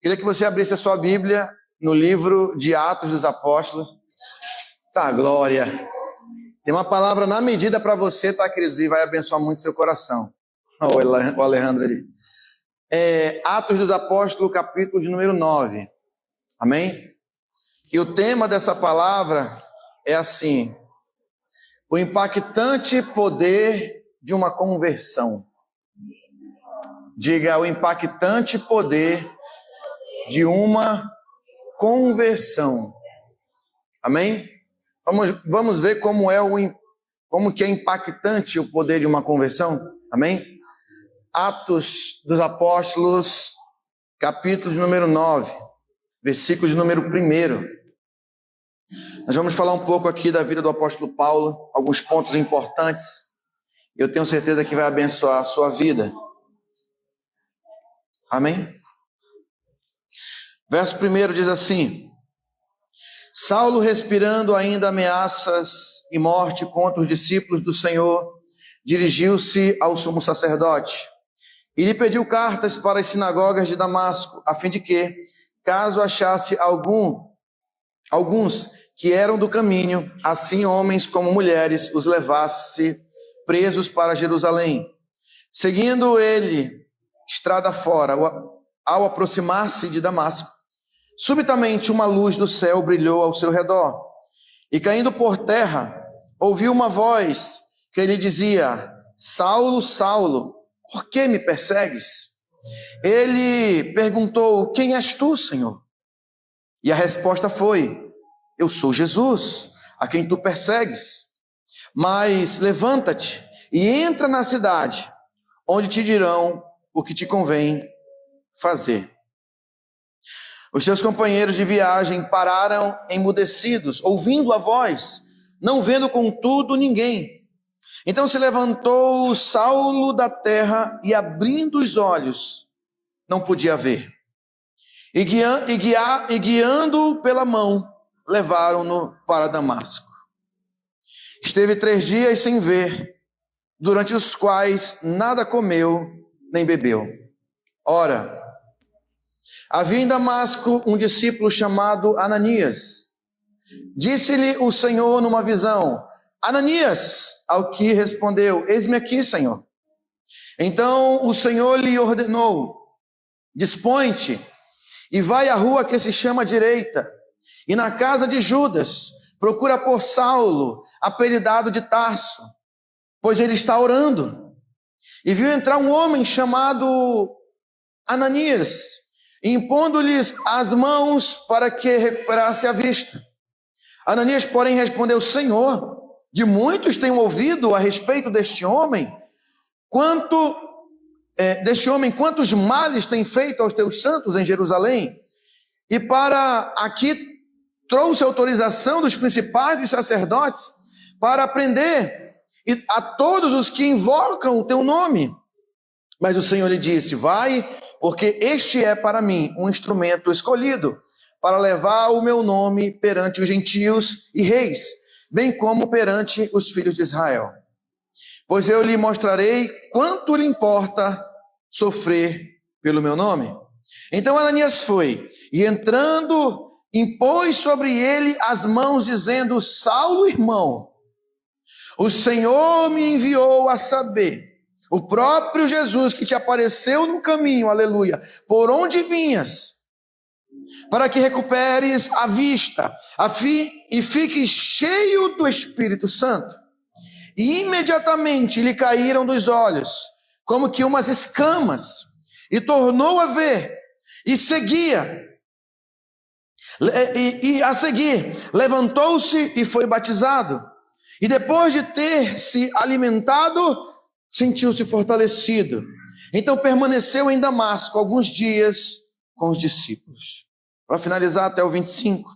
Queria que você abrisse a sua Bíblia no livro de Atos dos Apóstolos. Tá, glória. Tem uma palavra na medida para você, tá, queridos? E vai abençoar muito seu coração. Olha o Alejandro ali. Atos dos Apóstolos, capítulo de número 9. Amém? E o tema dessa palavra é assim: o impactante poder de uma conversão. Diga, o impactante poder de uma conversão. Amém? Vamos ver como que é impactante o poder de uma conversão. Amém? Atos dos Apóstolos, capítulo de número 9, versículo de número 1. Nós vamos falar um pouco aqui da vida do apóstolo Paulo, alguns pontos importantes. Eu tenho certeza que vai abençoar a sua vida. Amém? Verso 1 diz assim: Saulo, respirando ainda ameaças e morte contra os discípulos do Senhor, dirigiu-se ao sumo sacerdote e lhe pediu cartas para as sinagogas de Damasco, a fim de que, caso achasse alguns que eram do caminho, assim homens como mulheres, os levasse presos para Jerusalém. Seguindo ele estrada fora, ao aproximar-se de Damasco, subitamente uma luz do céu brilhou ao seu redor, e caindo por terra, ouviu uma voz que lhe dizia: Saulo, Saulo, por que me persegues? Ele perguntou: quem és tu, Senhor? E a resposta foi: eu sou Jesus, a quem tu persegues. Mas levanta-te e entra na cidade, onde te dirão o que te convém fazer. Os seus companheiros de viagem pararam emudecidos, ouvindo a voz, não vendo contudo ninguém. Então se levantou Saulo da terra e, abrindo os olhos, não podia ver. E guiando-o pela mão, levaram-no para Damasco. Esteve 3 dias sem ver, durante os quais nada comeu nem bebeu. Ora, havia em Damasco um discípulo chamado Ananias. Disse-lhe o Senhor numa visão: Ananias, ao que respondeu: eis-me aqui, Senhor. Então o Senhor lhe ordenou: dispõe-te e vai à rua que se chama Direita, e na casa de Judas procura por Saulo, apelidado de Tarso, pois ele está orando. E viu entrar um homem chamado Ananias, impondo-lhes as mãos para que recuperasse a vista. Ananias, porém, respondeu: Senhor, de muitos tenho ouvido a respeito deste homem, quantos males tem feito aos teus santos em Jerusalém, e para aqui trouxe autorização dos principais dos sacerdotes para prender a todos os que invocam o teu nome. Mas o Senhor lhe disse: vai, porque este é para mim um instrumento escolhido, para levar o meu nome perante os gentios e reis, bem como perante os filhos de Israel. Pois eu lhe mostrarei quanto lhe importa sofrer pelo meu nome. Então Ananias foi, e entrando, impôs sobre ele as mãos, dizendo: Saulo, irmão, o Senhor me enviou a saber, o próprio Jesus que te apareceu no caminho, aleluia, por onde vinhas, para que recuperes a vista, e fiques cheio do Espírito Santo. E imediatamente lhe caíram dos olhos, como que umas escamas, e tornou a ver, e seguia. E a seguir, levantou-se e foi batizado. E depois de ter se alimentado, sentiu-se fortalecido. Então permaneceu em Damasco alguns dias com os discípulos. Para finalizar até o 25.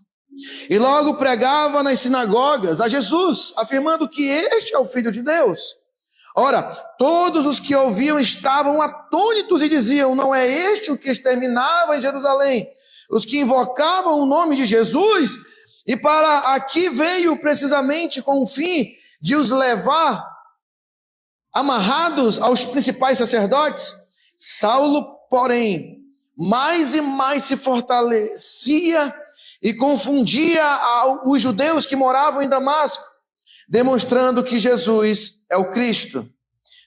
E logo pregava nas sinagogas a Jesus, afirmando que este é o Filho de Deus. Ora, todos os que ouviam estavam atônitos e diziam: não é este o que exterminava em Jerusalém os que invocavam o nome de Jesus? E para aqui veio precisamente com o fim de os levar amarrados aos principais sacerdotes. Saulo, porém, mais e mais se fortalecia e confundia os judeus que moravam em Damasco, demonstrando que Jesus é o Cristo.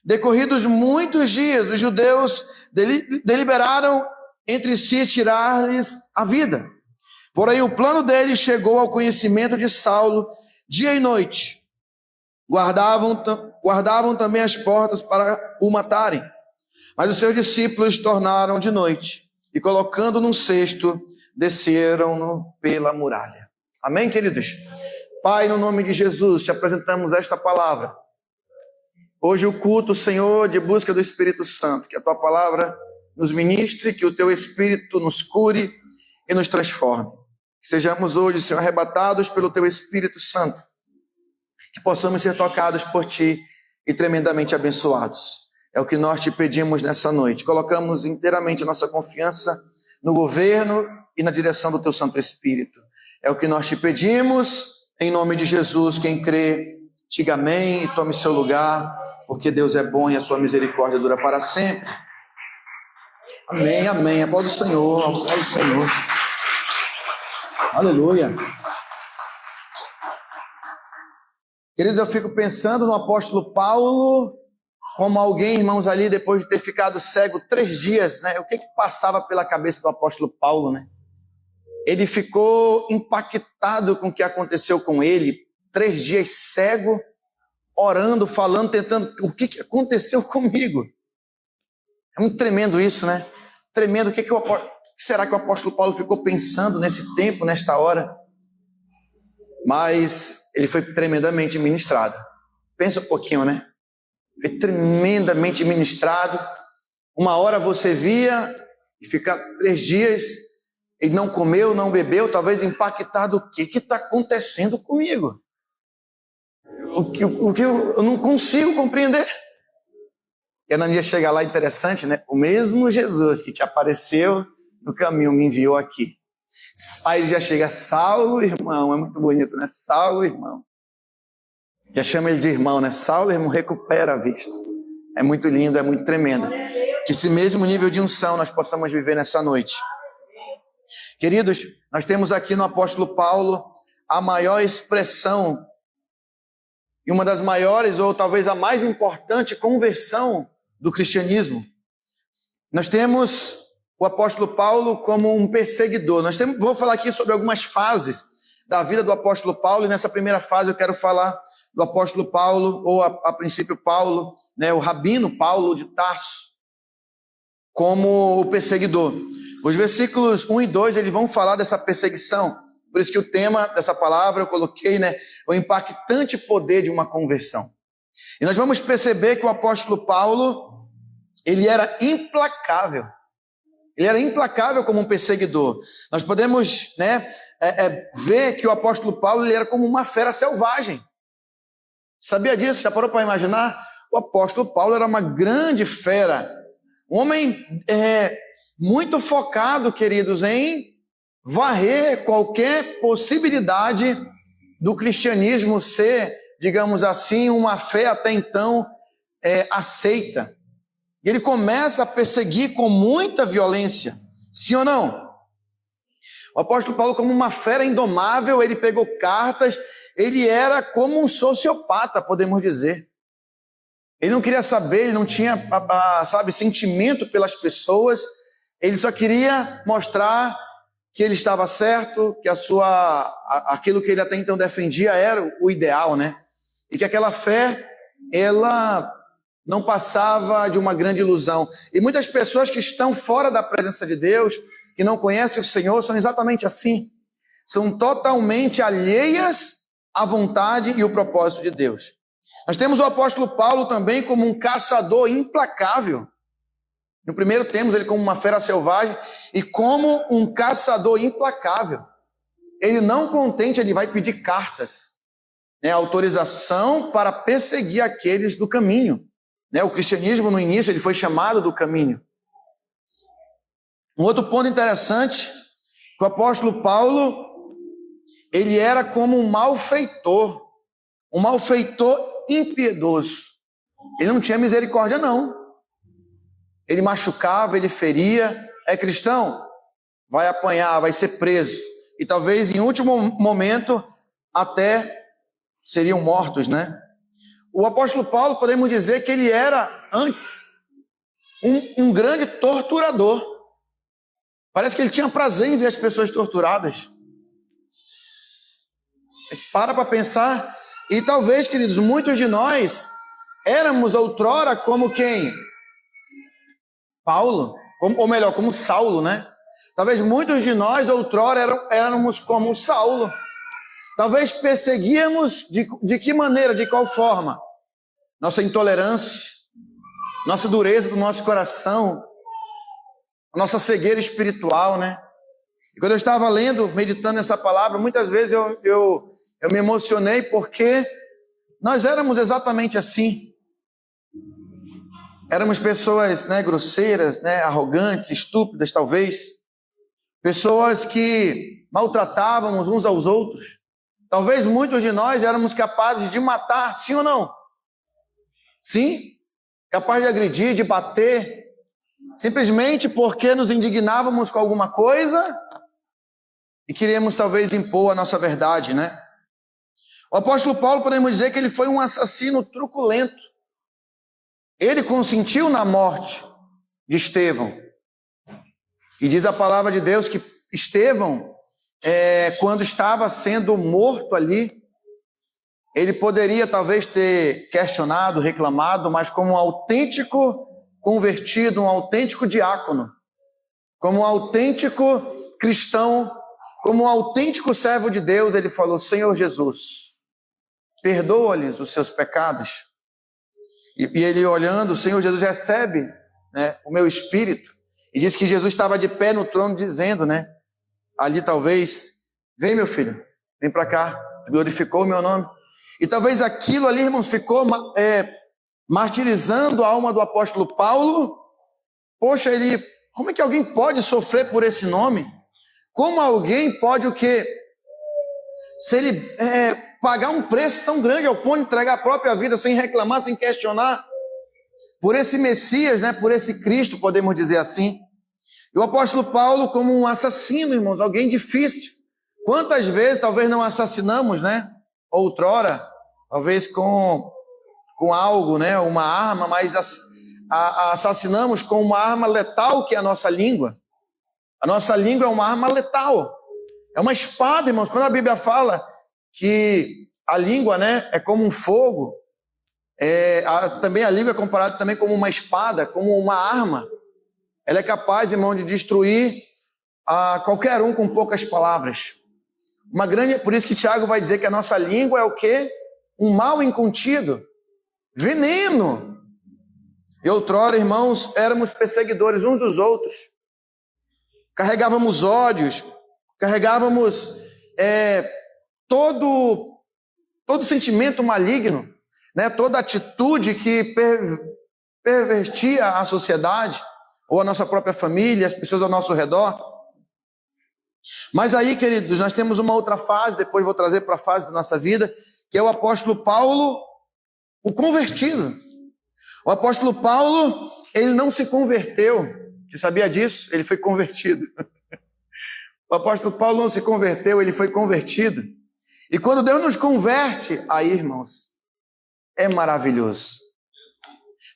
Decorridos muitos dias, os judeus deliberaram entre si tirar-lhes a vida. Porém, o plano deles chegou ao conhecimento de Saulo dia e noite. Guardavam também as portas para o matarem. Mas os seus discípulos tornaram de noite e, colocando num cesto, desceram-no pela muralha. Amém, queridos? Pai, no nome de Jesus, te apresentamos esta palavra. Hoje o culto, Senhor, de busca do Espírito Santo, que a tua palavra nos ministre, que o teu Espírito nos cure e nos transforme. Que sejamos hoje, Senhor, arrebatados pelo teu Espírito Santo, que possamos ser tocados por ti e tremendamente abençoados. É o que nós te pedimos nessa noite. Colocamos inteiramente a nossa confiança no governo e na direção do teu Santo Espírito. É o que nós te pedimos, em nome de Jesus. Quem crê, diga amém e tome seu lugar, porque Deus é bom e a sua misericórdia dura para sempre. Amém, amém. Aplauda o Senhor, aplauda o Senhor. Aleluia. Queridos, eu fico pensando no apóstolo Paulo como alguém, irmãos, ali depois de ter ficado cego 3 dias, né? O que passava pela cabeça do apóstolo Paulo, né? Ele ficou impactado com o que aconteceu com ele, 3 dias cego, orando, falando, tentando, o que aconteceu comigo? É muito tremendo isso, né? Tremendo. O que será que o apóstolo Paulo ficou pensando nesse tempo, nesta hora? Mas ele foi tremendamente ministrado. Pensa um pouquinho, né? Foi tremendamente ministrado. Uma hora você via e fica 3 dias, ele não comeu, não bebeu, talvez impactado. O que está acontecendo comigo? O que eu não consigo compreender. E Ananias chega lá, interessante, né? O mesmo Jesus que te apareceu no caminho me enviou aqui. Aí ele já chega, Saulo, irmão, é muito bonito, né? Saulo, irmão. Já chama ele de irmão, né? Saulo, irmão, recupera a vista. É muito lindo, é muito tremendo. Que esse mesmo nível de unção nós possamos viver nessa noite. Queridos, nós temos aqui no apóstolo Paulo a maior expressão e uma das maiores, ou talvez a mais importante, conversão do cristianismo. Nós temos o apóstolo Paulo como um perseguidor. Vou falar aqui sobre algumas fases da vida do apóstolo Paulo, e nessa primeira fase eu quero falar do apóstolo Paulo, ou a princípio Paulo, né, o rabino Paulo de Tarso, como o perseguidor. Os versículos 1 e 2, eles vão falar dessa perseguição. Por isso que o tema dessa palavra eu coloquei, né, o impactante poder de uma conversão. E nós vamos perceber que o apóstolo Paulo, ele era implacável. Ele era implacável como um perseguidor. Nós podemos, né, ver que o apóstolo Paulo, ele era como uma fera selvagem. Sabia disso? Já parou para imaginar? O apóstolo Paulo era uma grande fera. Um homem muito focado, queridos, em varrer qualquer possibilidade do cristianismo ser, digamos assim, uma fé até então aceita. E ele começa a perseguir com muita violência. Sim ou não? O apóstolo Paulo, como uma fera indomável, ele pegou cartas, ele era como um sociopata, podemos dizer. Ele não queria saber, ele não tinha, sentimento pelas pessoas, ele só queria mostrar que ele estava certo, que aquilo que ele até então defendia era o ideal, né? E que aquela fé, ela não passava de uma grande ilusão. E muitas pessoas que estão fora da presença de Deus, que não conhecem o Senhor, são exatamente assim. São totalmente alheias à vontade e o propósito de Deus. Nós temos o apóstolo Paulo também como um caçador implacável. No primeiro temos ele como uma fera selvagem e como um caçador implacável. Ele não contente, ele vai pedir cartas, né, autorização para perseguir aqueles do caminho. O cristianismo, no início, ele foi chamado do caminho. Um outro ponto interessante, que o apóstolo Paulo, ele era como um malfeitor impiedoso. Ele não tinha misericórdia, não. Ele machucava, ele feria, é cristão, vai apanhar, vai ser preso. E talvez em último momento até seriam mortos, né? O apóstolo Paulo, podemos dizer que ele era antes um grande torturador. Parece que ele tinha prazer em ver as pessoas torturadas. A gente para pensar, e talvez, queridos, muitos de nós éramos outrora como quem? Paulo, ou melhor, como Saulo, né? Talvez muitos de nós outrora éramos como Saulo. Talvez perseguíamos de que maneira, de qual forma? Nossa intolerância, nossa dureza do nosso coração, a nossa cegueira espiritual, né? E quando eu estava lendo, meditando essa palavra, muitas vezes eu me emocionei porque nós éramos exatamente assim. Éramos pessoas, né, grosseiras, né, arrogantes, estúpidas talvez. Pessoas que maltratávamos uns aos outros. Talvez muitos de nós éramos capazes de matar, sim ou não? Sim, capaz de agredir, de bater, simplesmente porque nos indignávamos com alguma coisa e queríamos talvez impor a nossa verdade, né? O apóstolo Paulo, podemos dizer que ele foi um assassino truculento. Ele consentiu na morte de Estevão. E diz a palavra de Deus que Estevão, quando estava sendo morto ali, ele poderia talvez ter questionado, reclamado, mas como um autêntico convertido, um autêntico diácono, como um autêntico cristão, como um autêntico servo de Deus, ele falou: Senhor Jesus, perdoa-lhes os seus pecados. E ele olhando, o Senhor Jesus recebe, né, o meu espírito. E diz que Jesus estava de pé no trono dizendo, né, ali talvez, vem meu filho, vem para cá, glorificou o meu nome. E talvez aquilo ali, irmãos, ficou martirizando a alma do apóstolo Paulo. Poxa, como é que alguém pode sofrer por esse nome? Como alguém pode o quê? Se ele pagar um preço tão grande ao ponto de entregar a própria vida sem reclamar, sem questionar, por esse Messias, né, por esse Cristo, podemos dizer assim. E o apóstolo Paulo como um assassino, irmãos, alguém difícil. Quantas vezes talvez não assassinamos, né? Outrora, talvez com algo, né, uma arma, mas assassinamos com uma arma letal que é a nossa língua. A nossa língua é uma arma letal. É uma espada, irmãos. Quando a Bíblia fala que a língua, né, é como um fogo, também a língua é comparada também como uma espada, como uma arma. Ela é capaz, irmão, de destruir qualquer um com poucas palavras. Por isso que Tiago vai dizer que a nossa língua é o quê? Um mal incontido, veneno. E outrora, irmãos, éramos perseguidores uns dos outros. Carregávamos ódios, carregávamos todo sentimento maligno, né? Toda atitude que pervertia a sociedade, ou a nossa própria família, as pessoas ao nosso redor. Mas aí, queridos, nós temos uma outra fase, depois vou trazer para a fase da nossa vida, que é o apóstolo Paulo, o convertido. O apóstolo Paulo, ele não se converteu. Você sabia disso? Ele foi convertido. O apóstolo Paulo não se converteu, ele foi convertido. E quando Deus nos converte, aí, irmãos, é maravilhoso.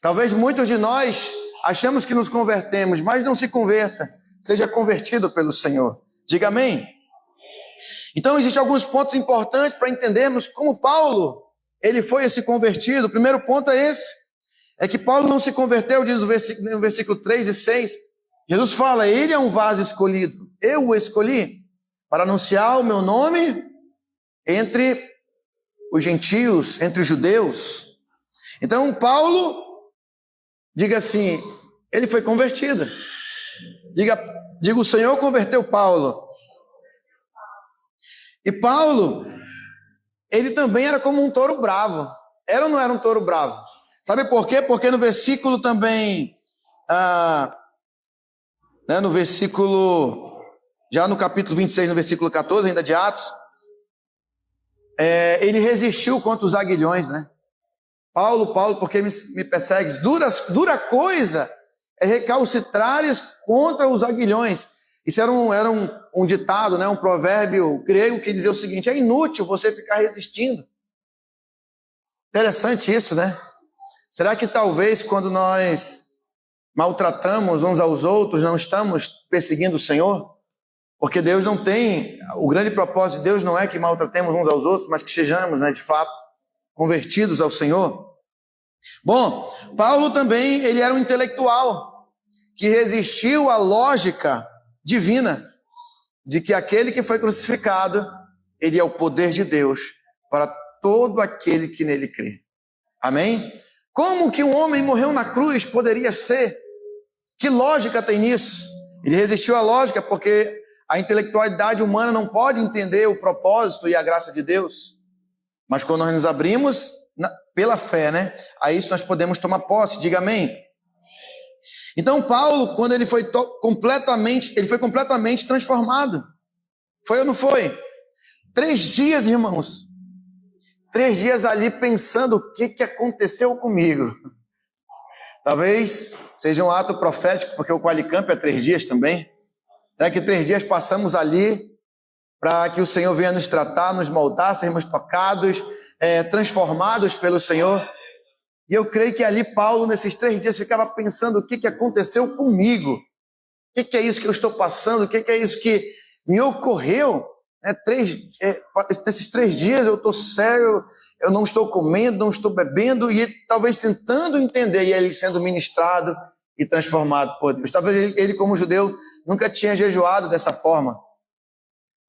Talvez muitos de nós achamos que nos convertemos, mas não se converta. Seja convertido pelo Senhor. Diga amém. Então, existem alguns pontos importantes para entendermos como Paulo, ele foi esse convertido. O primeiro ponto é esse. É que Paulo não se converteu, diz no versículo 3 e 6. Jesus fala, ele é um vaso escolhido. Eu o escolhi para anunciar o meu nome entre os gentios, entre os judeus. Então, Paulo, diga assim, ele foi convertido. Diga, o Senhor converteu Paulo. E Paulo, ele também era como um touro bravo. Era ou não era um touro bravo? Sabe por quê? Porque no versículo também, no versículo, já no capítulo 26, no versículo 14, ainda de Atos, ele resistiu contra os aguilhões, né? Paulo, porque me persegues? Dura coisa é recalcitrares contra os aguilhões. Isso era um ditado, né? Um provérbio grego que dizia o seguinte: é inútil você ficar resistindo. Interessante isso, né? Será que talvez quando nós maltratamos uns aos outros, não estamos perseguindo o Senhor? Porque Deus não tem, o grande propósito de Deus não é que maltratemos uns aos outros, mas que sejamos, né, de fato, convertidos ao Senhor. Bom, Paulo também, ele era um intelectual que resistiu à lógica divina de que aquele que foi crucificado, ele é o poder de Deus para todo aquele que nele crê. Amém? Como que um homem morreu na cruz poderia ser? Que lógica tem nisso? Ele resistiu à lógica porque a intelectualidade humana não pode entender o propósito e a graça de Deus. Mas quando nós nos abrimos pela fé, né? A isso nós podemos tomar posse. Diga amém. Então Paulo, quando ele foi completamente transformado. Foi ou não foi? 3 dias, irmãos. 3 dias ali pensando o que aconteceu comigo. Talvez seja um ato profético, porque o Qualicamp é 3 dias também. É que 3 dias passamos ali para que o Senhor venha nos tratar, nos moldar, sermos tocados, transformados pelo Senhor. E eu creio que ali Paulo, nesses 3 dias, ficava pensando o que aconteceu comigo. O que é isso que eu estou passando? O que é isso que me ocorreu? Nesses 3 dias eu estou sério, eu não estou comendo, não estou bebendo, e talvez tentando entender, e ele sendo ministrado e transformado por Deus. Talvez ele como judeu, nunca tinha jejuado dessa forma.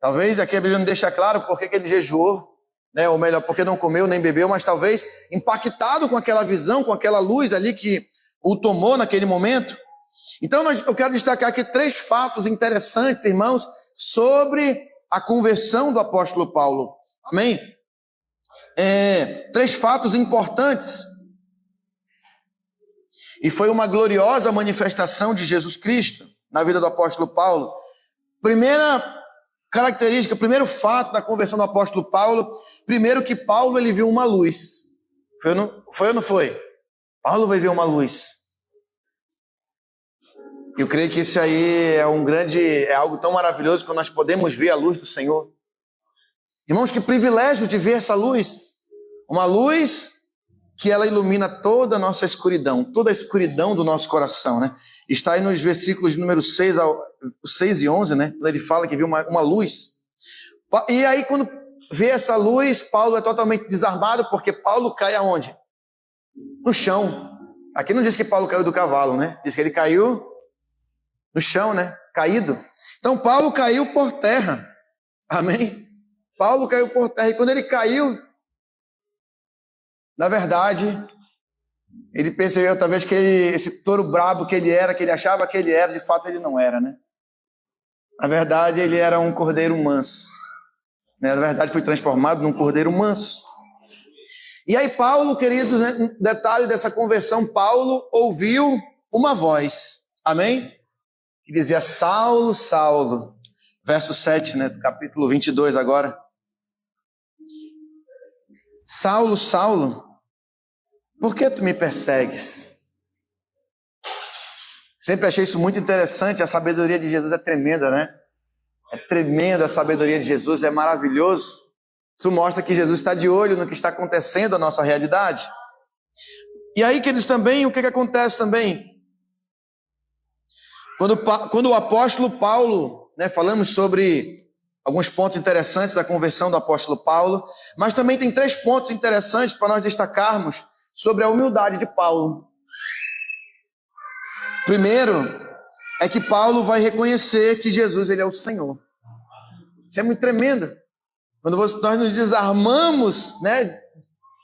Talvez aqui a Bíblia não deixa claro por que ele jejuou, né? Ou melhor, porque não comeu nem bebeu, mas talvez impactado com aquela visão, com aquela luz ali que o tomou naquele momento. Então eu quero destacar aqui 3 fatos interessantes, irmãos, sobre a conversão do apóstolo Paulo. Amém? 3 fatos importantes. E foi uma gloriosa manifestação de Jesus Cristo na vida do apóstolo Paulo. Primeira característica, primeiro fato da conversão do apóstolo Paulo, primeiro que Paulo ele viu uma luz. Foi ou não foi? Paulo vai ver uma luz. Eu creio que isso aí é algo tão maravilhoso quando nós podemos ver a luz do Senhor. Irmãos, que privilégio de ver essa luz. Uma luz que ela ilumina toda a nossa escuridão, toda a escuridão do nosso coração, né? Está aí nos versículos de número 6 e 11, né? Quando ele fala que viu uma luz. E aí quando vê essa luz, Paulo é totalmente desarmado, porque Paulo cai aonde? No chão. Aqui não diz que Paulo caiu do cavalo, né? Diz que ele caiu no chão, né? Caído. Então Paulo caiu por terra. Amém? Paulo caiu por terra. E quando ele caiu, na verdade, ele percebeu talvez que esse touro brabo que ele achava que ele era, de fato ele não era, né? Na verdade, ele era um cordeiro manso. Na verdade, foi transformado num cordeiro manso. E aí Paulo, queridos, né, detalhe dessa conversão, Paulo ouviu uma voz. Amém? Que dizia: Saulo, Saulo. Verso 7, né, do capítulo 22 agora. Saulo, Saulo, por que tu me persegues? Sempre achei isso muito interessante. A sabedoria de Jesus é tremenda, né? É tremenda a sabedoria de Jesus, é maravilhoso. Isso mostra que Jesus está de olho no que está acontecendo na nossa realidade. E aí, queridos, também, o que acontece também? Quando o apóstolo Paulo, né, falamos sobre alguns pontos interessantes da conversão do apóstolo Paulo, mas também tem 3 pontos interessantes para nós destacarmos sobre a humildade de Paulo. Primeiro, é que Paulo vai reconhecer que Jesus ele é o Senhor. Isso é muito tremendo. Quando nós nos desarmamos, né,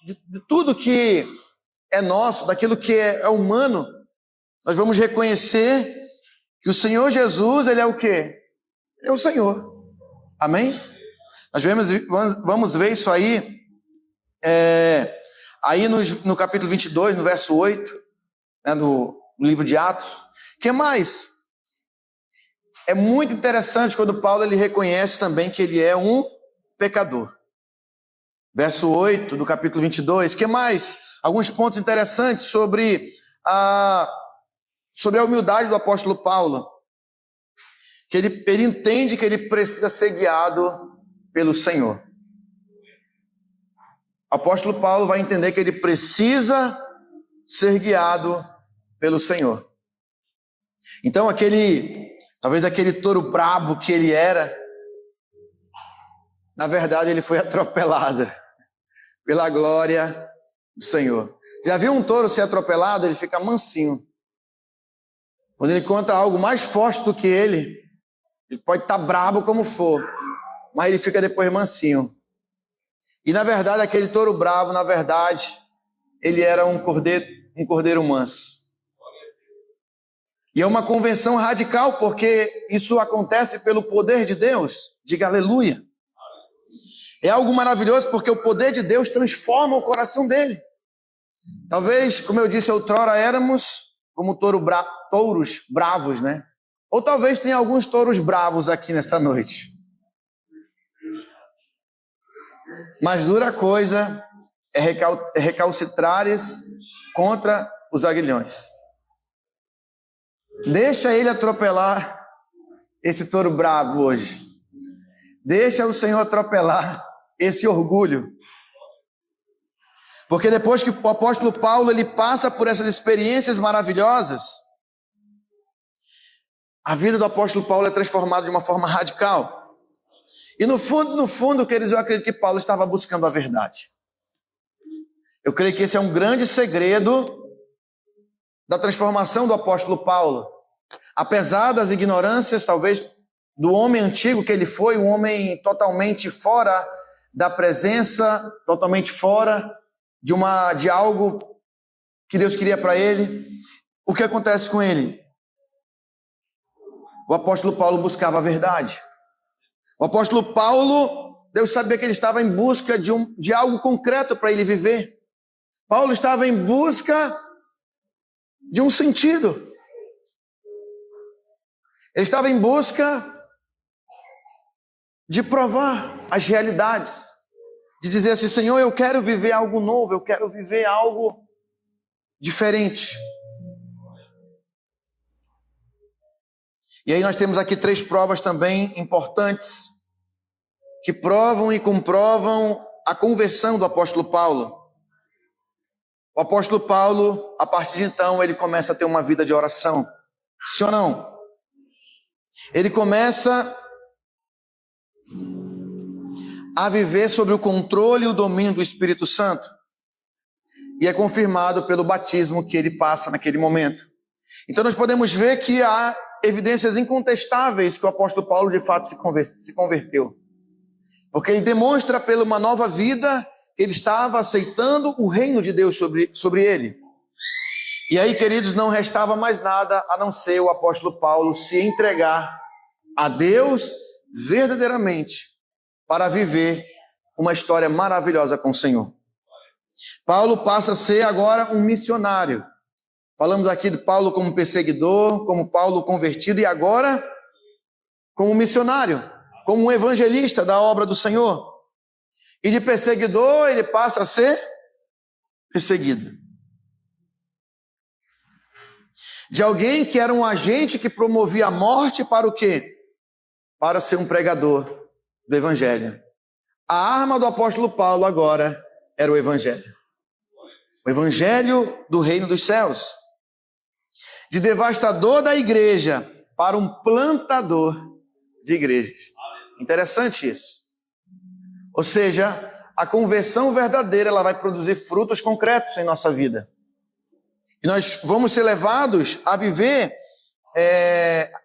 de tudo que é nosso, daquilo que é humano, nós vamos reconhecer que o Senhor Jesus, ele é o quê? Ele é o Senhor. Amém? Nós vamos ver isso aí, aí no capítulo 22, no verso 8, né, no livro de Atos. O que mais? É muito interessante quando Paulo ele reconhece também que ele é um pecador. Verso 8 do capítulo 22. O que mais? Alguns pontos interessantes sobre sobre a humildade do apóstolo Paulo, que ele entende que ele precisa ser guiado pelo Senhor. O apóstolo Paulo vai entender que ele precisa ser guiado pelo Senhor. Então, talvez aquele touro brabo que ele era, na verdade ele foi atropelado pela glória do Senhor. Já viu um touro ser atropelado? Ele fica mansinho. Quando ele encontra algo mais forte do que ele pode estar brabo como for, mas ele fica depois mansinho. E na verdade, aquele touro bravo, na verdade, ele era um cordeiro manso. E é uma convenção radical, porque isso acontece pelo poder de Deus. Diga aleluia. É algo maravilhoso, porque o poder de Deus transforma o coração dele. Talvez, como eu disse, outrora éramos como touros bravos, né? Ou talvez tenha alguns touros bravos aqui nessa noite. Mas dura coisa é recalcitrares contra os aguilhões. Deixa ele atropelar esse touro bravo hoje. Deixa o Senhor atropelar esse orgulho. Porque depois que o apóstolo Paulo ele passa por essas experiências maravilhosas, a vida do apóstolo Paulo é transformada de uma forma radical. E no fundo, queridos, eu acredito que Paulo estava buscando a verdade. Eu creio que esse é um grande segredo da transformação do apóstolo Paulo. Apesar das ignorâncias, talvez, do homem antigo que ele foi, um homem totalmente fora da presença, totalmente fora de algo que Deus queria para ele. O que acontece com ele? O apóstolo Paulo buscava a verdade. O apóstolo Paulo, Deus sabia que ele estava em busca de algo concreto para ele viver. Paulo estava em busca de um sentido. Ele estava em busca de provar as realidades. De dizer assim, Senhor, eu quero viver algo novo, eu quero viver algo diferente. E aí nós temos aqui 3 provas também importantes que provam e comprovam a conversão do apóstolo Paulo. O apóstolo Paulo, a partir de então, ele começa a ter uma vida de oração. Sim ou não? Ele começa a viver sob o controle e o domínio do Espírito Santo. E é confirmado pelo batismo que ele passa naquele momento. Então nós podemos ver que há evidências incontestáveis que o apóstolo Paulo de fato se converteu. Porque ele demonstra pela uma nova vida que ele estava aceitando o reino de Deus sobre ele. E aí, queridos, não restava mais nada a não ser o apóstolo Paulo se entregar a Deus verdadeiramente para viver uma história maravilhosa com o Senhor. Paulo passa a ser agora um missionário. Falamos aqui de Paulo como perseguidor, como Paulo convertido e agora como missionário, como um evangelista da obra do Senhor. E de perseguidor ele passa a ser perseguido. De alguém que era um agente que promovia a morte para o quê? Para ser um pregador do evangelho. A arma do apóstolo Paulo agora era o evangelho. O evangelho do reino dos céus. De devastador da igreja para um plantador de igrejas. Interessante isso. Ou seja, a conversão verdadeira ela vai produzir frutos concretos em nossa vida. E nós vamos ser levados a viver,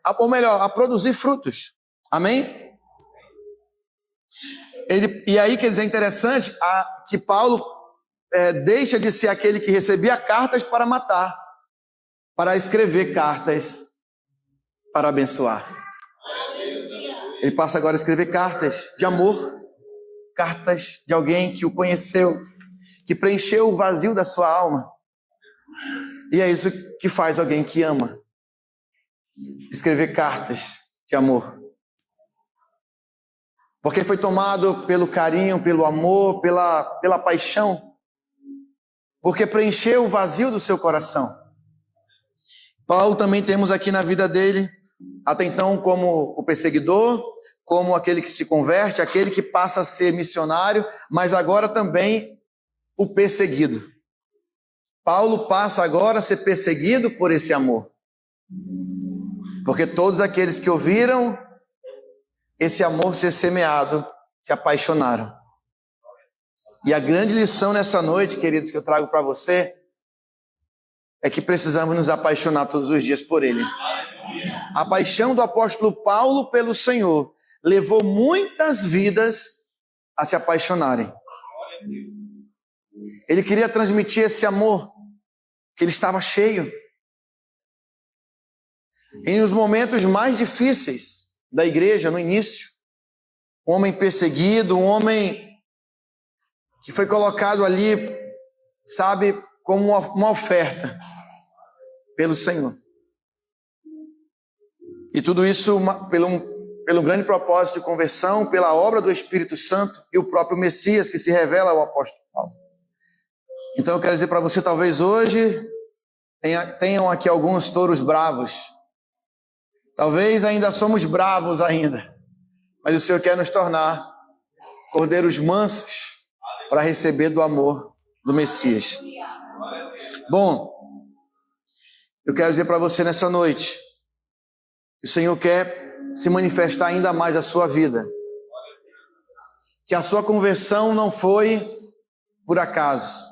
a produzir frutos. Amém? E aí, quer dizer, é interessante que Paulo deixa de ser aquele que recebia cartas para matar, para escrever cartas para abençoar. Ele passa agora a escrever cartas de amor, cartas de alguém que o conheceu, que preencheu o vazio da sua alma. E é isso que faz alguém que ama. Escrever cartas de amor. Porque foi tomado pelo carinho, pelo amor, pela paixão. Porque preencheu o vazio do seu coração. Paulo também temos aqui na vida dele, até então como o perseguidor, como aquele que se converte, aquele que passa a ser missionário, mas agora também o perseguido. Paulo passa agora a ser perseguido por esse amor. Porque todos aqueles que ouviram esse amor ser semeado, se apaixonaram. E a grande lição nessa noite, queridos, que eu trago para você, é que precisamos nos apaixonar todos os dias por Ele. A paixão do apóstolo Paulo pelo Senhor levou muitas vidas a se apaixonarem. Ele queria transmitir esse amor, que ele estava cheio. E nos momentos mais difíceis da igreja, no início, um homem perseguido, um homem que foi colocado ali, sabe, como uma oferta pelo Senhor. E tudo isso pelo grande propósito de conversão, pela obra do Espírito Santo e o próprio Messias que se revela ao apóstolo Paulo. Então eu quero dizer para você, talvez hoje tenham aqui alguns touros bravos. Talvez ainda somos bravos ainda, mas o Senhor quer nos tornar cordeiros mansos para receber do amor do Messias. Bom, eu quero dizer para você nessa noite que o Senhor quer se manifestar ainda mais a sua vida. Que a sua conversão não foi por acaso.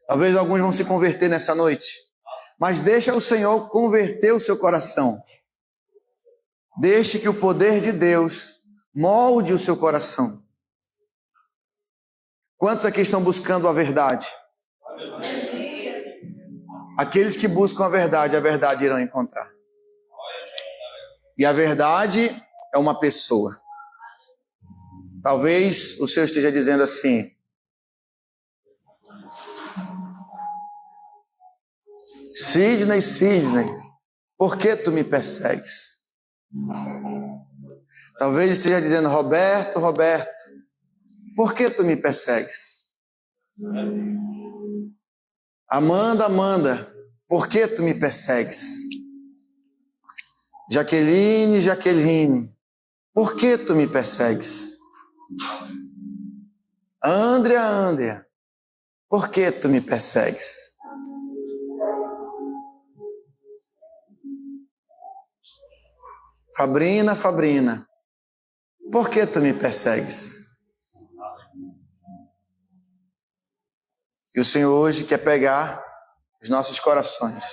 Talvez alguns vão se converter nessa noite, mas deixa o Senhor converter o seu coração. Deixe que o poder de Deus molde o seu coração. Quantos aqui estão buscando a verdade? Aqueles que buscam a verdade irão encontrar. E a verdade é uma pessoa. Talvez o Senhor esteja dizendo assim: Sidney, por que tu me persegues? Talvez esteja dizendo: Roberto, por que tu me persegues? Amanda, por que tu me persegues? Jaqueline, por que tu me persegues? Andrea, por que tu me persegues? Fabrina, por que tu me persegues? E o Senhor hoje quer pegar os nossos corações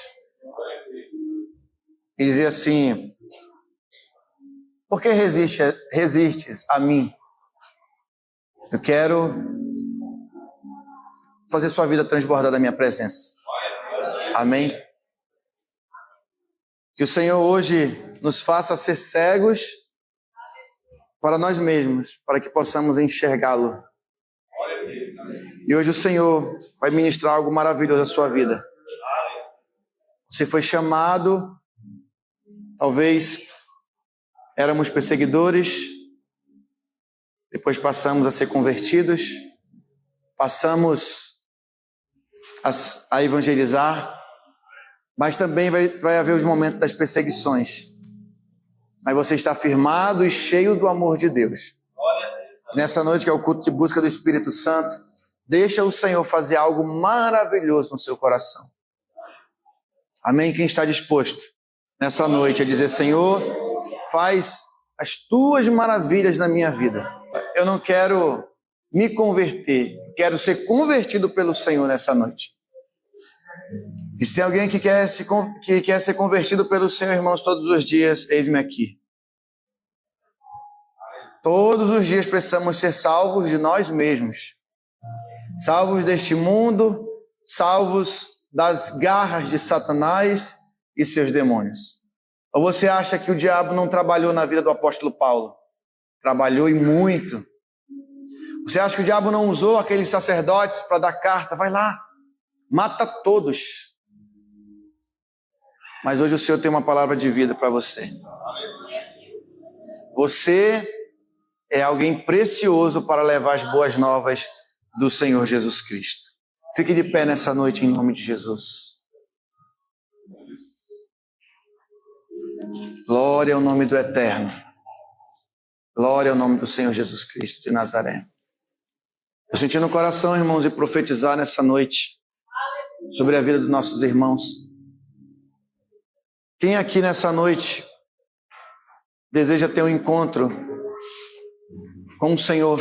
e dizer assim: por que resistes a mim? Eu quero fazer sua vida transbordar da minha presença. Amém? Que o Senhor hoje nos faça ser cegos para nós mesmos, para que possamos enxergá-lo. E hoje o Senhor vai ministrar algo maravilhoso à sua vida. Você foi chamado, talvez éramos perseguidores, depois passamos a ser convertidos, passamos a evangelizar, mas também vai haver os momentos das perseguições. Mas você está firmado e cheio do amor de Deus. Nessa noite, que é o culto de busca do Espírito Santo, deixa o Senhor fazer algo maravilhoso no seu coração. Amém? Quem está disposto nessa noite a dizer: Senhor, faz as tuas maravilhas na minha vida. Eu não quero me converter, quero ser convertido pelo Senhor nessa noite. E se tem alguém que quer ser convertido pelo Senhor, irmãos, todos os dias, eis-me aqui. Todos os dias precisamos ser salvos de nós mesmos. Salvos deste mundo, salvos das garras de Satanás e seus demônios. Ou você acha que o diabo não trabalhou na vida do apóstolo Paulo? Trabalhou e muito. Você acha que o diabo não usou aqueles sacerdotes para dar carta? Vai lá, mata todos. Mas hoje o Senhor tem uma palavra de vida para você. Você é alguém precioso para levar as boas novas do Senhor Jesus Cristo. Fique de pé nessa noite em nome de Jesus. Glória ao nome do Eterno. Glória ao nome do Senhor Jesus Cristo de Nazaré. Eu senti no coração, irmãos, de profetizar nessa noite sobre a vida dos nossos irmãos. Quem aqui nessa noite deseja ter um encontro com o Senhor?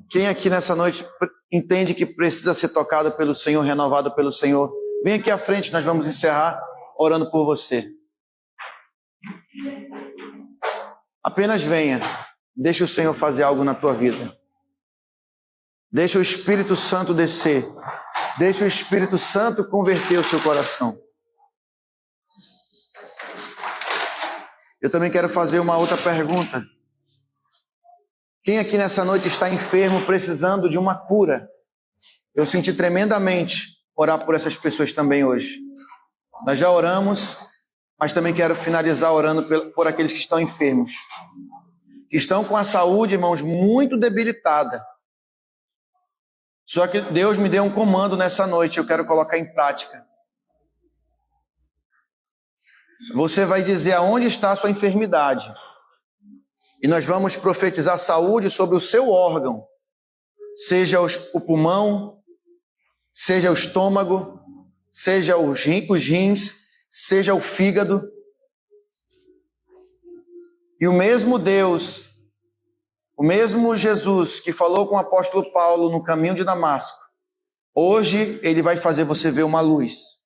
Quem aqui nessa noite entende que precisa ser tocado pelo Senhor, renovado pelo Senhor? Vem aqui à frente, nós vamos encerrar orando por você. Apenas venha. Deixa o Senhor fazer algo na tua vida. Deixa o Espírito Santo descer. Deixa o Espírito Santo converter o seu coração. Eu também quero fazer uma outra pergunta. Quem aqui nessa noite está enfermo, precisando de uma cura? Eu senti tremendamente orar por essas pessoas também hoje. Nós já oramos, mas também quero finalizar orando por aqueles que estão enfermos. Que estão com a saúde, irmãos, muito debilitada. Só que Deus me deu um comando nessa noite, eu quero colocar em prática. Você vai dizer aonde está a sua enfermidade. E nós vamos profetizar saúde sobre o seu órgão. Seja o pulmão, seja o estômago, seja os rins, seja o fígado. E o mesmo Deus, o mesmo Jesus que falou com o apóstolo Paulo no caminho de Damasco, hoje ele vai fazer você ver uma luz.